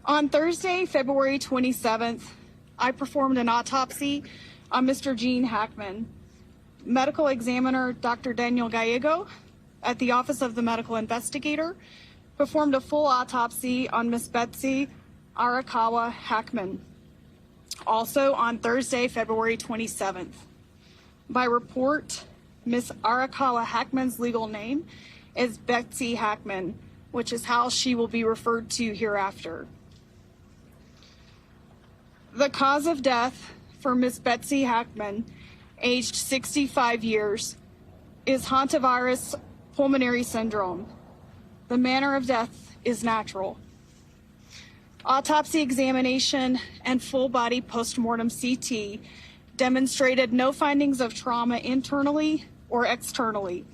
On Thursday, February 27th, I performed an autopsy on Mr. Gene Hackman. Medical examiner Dr. Daniel Gallego at the Office of the Medical Investigator performed a full autopsy on Miss Betsy Arakawa Hackman. Also on Thursday, February 27th. By report, Miss Arakawa Hackman's legal name is Betsy Hackman, which is how she will be referred to hereafter. The cause of death for Miss Betsy Hackman, aged 65 years, is Hantavirus pulmonary syndrome. The manner of death is natural. Autopsy examination and full body postmortem CT demonstrated no findings of trauma internally or externally,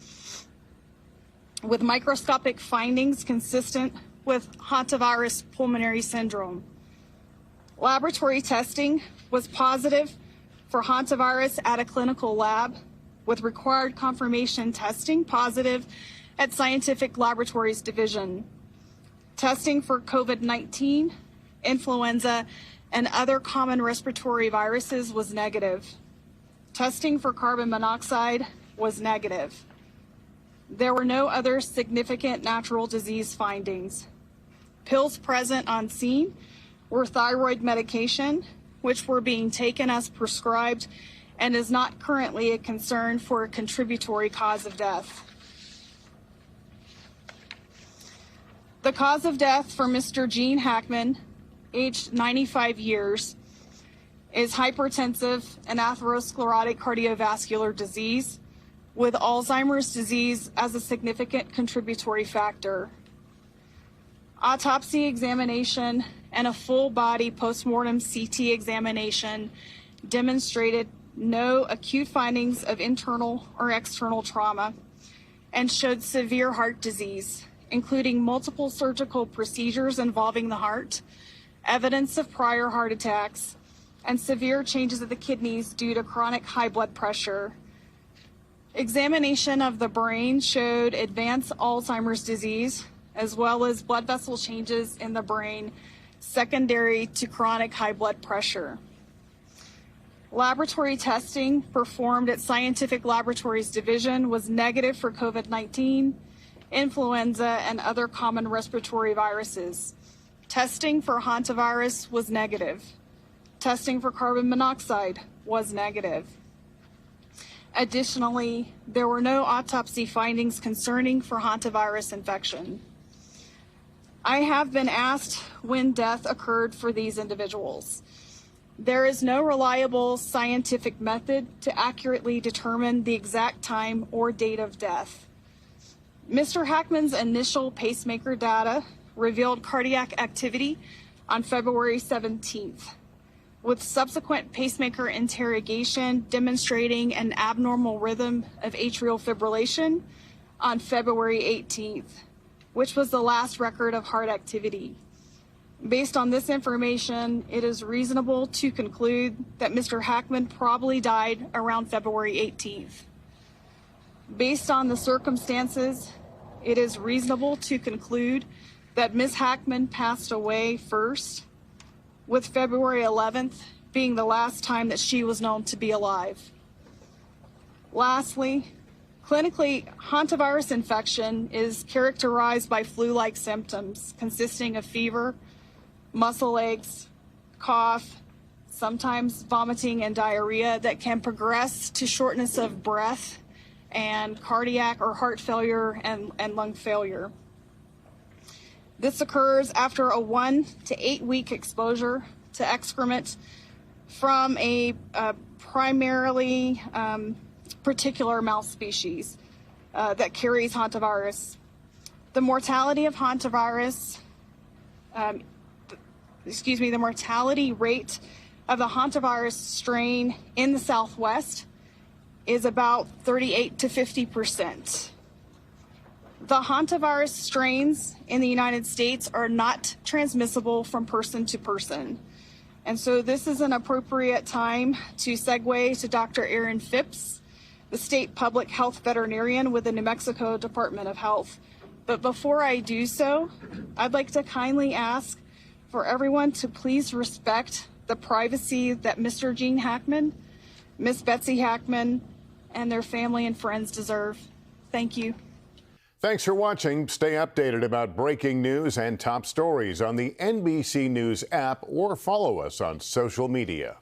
with microscopic findings consistent with Hantavirus pulmonary syndrome. Laboratory testing was positive for hantavirus at a clinical lab, with required confirmation testing positive at Scientific Laboratories Division. Testing for COVID-19, influenza, and other common respiratory viruses was negative. Testing for carbon monoxide was negative. There were no other significant natural disease findings. Pills present on scene were thyroid medication, which were being taken as prescribed and is not currently a concern for a contributory cause of death. The cause of death for Mr. Gene Hackman, aged 95 years, is hypertensive and atherosclerotic cardiovascular disease, with Alzheimer's disease as a significant contributory factor. Autopsy examination and a full body postmortem CT examination demonstrated no acute findings of internal or external trauma and showed severe heart disease, including multiple surgical procedures involving the heart, evidence of prior heart attacks, and severe changes of the kidneys due to chronic high blood pressure. Examination of the brain showed advanced Alzheimer's disease, as well as blood vessel changes in the brain secondary to chronic high blood pressure. Laboratory testing performed at Scientific Laboratories Division was negative for COVID-19, influenza, and other common respiratory viruses. Testing for hantavirus was negative. Testing for carbon monoxide was negative. Additionally, there were no autopsy findings concerning for hantavirus infection. I have been asked when death occurred for these individuals. There is no reliable scientific method to accurately determine the exact time or date of death. Mr. Hackman's initial pacemaker data revealed cardiac activity on February 17th, with subsequent pacemaker interrogation demonstrating an abnormal rhythm of atrial fibrillation on February 18th, which was the last record of heart activity. Based on this information, it is reasonable to conclude that Mr. Hackman probably died around February 18th. Based on the circumstances, it is reasonable to conclude that Ms. Hackman passed away first, with February 11th being the last time that she was known to be alive. Lastly, clinically, hantavirus infection is characterized by flu-like symptoms consisting of fever, muscle aches, cough, sometimes vomiting and diarrhea that can progress to shortness of breath and cardiac or heart failure and lung failure. This occurs after a 1 to 8 week exposure to excrement from a primarily particular mouse species that carries hantavirus. The mortality of hantavirus, the mortality rate of the hantavirus strain in the Southwest is about 38 to 50%. The hantavirus strains in the United States are not transmissible from person to person. And so this is an appropriate time to segue to Dr. Aaron Phipps, the state public health veterinarian with the New Mexico Department of Health. But before I do so, I'd like to kindly ask for everyone to please respect the privacy that Mr. Gene Hackman, Miss Betsy Hackman, and their family and friends deserve. Thank you. Thanks for watching. Stay updated about breaking news and top stories on the NBC News app or follow us on social media.